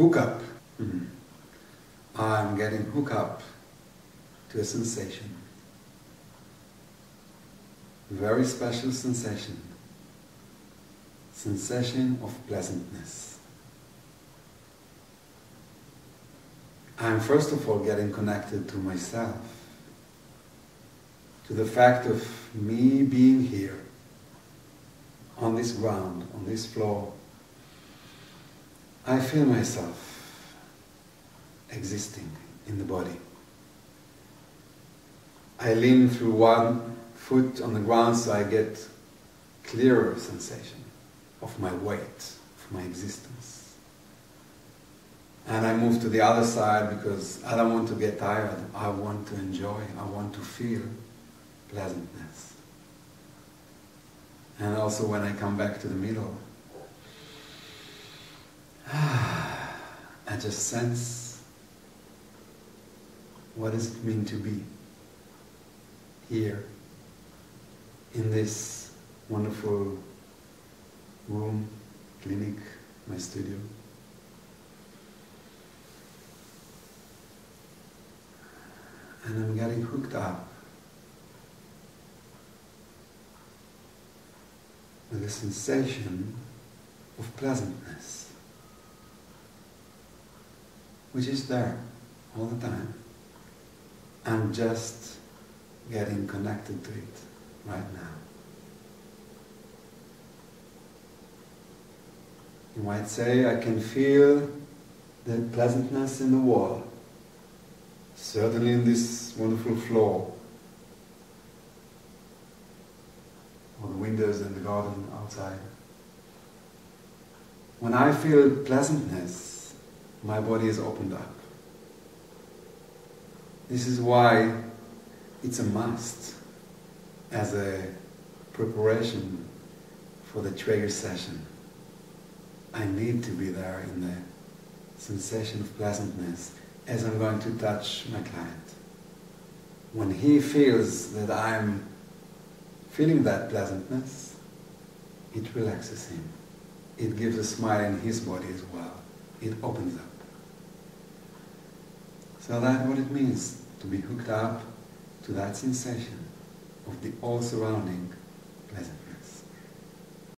hook up. I'm getting hooked up to a sensation. Very special sensation. Sensation of pleasantness. I'm first of all getting connected to myself, to the fact of me being here, on this ground, on this floor. I feel myself existing in the body. I lean through one foot on the ground so I get clearer sensation of my weight, of my existence. And I move to the other side because I don't want to get tired. I want to enjoy, I want to feel pleasantness. And also when I come back to the middle, I just sense, what does it mean to be here in this wonderful room, clinic, my studio. And I'm getting hooked up with a sensation of pleasantness, which is there all the time. I'm just getting connected to it right now. You might say, I can feel the pleasantness in the wall, certainly in this wonderful floor, or the windows in the garden outside. When I feel pleasantness, my body is opened up. This is why it's a must as a preparation for the Traeger session. I need to be there in the sensation of pleasantness as I'm going to touch my client. When he feels that I'm feeling that pleasantness, it relaxes him. It gives a smile in his body as well. It opens up. So that's what it means to be hooked up to that sensation of the all-surrounding pleasantness.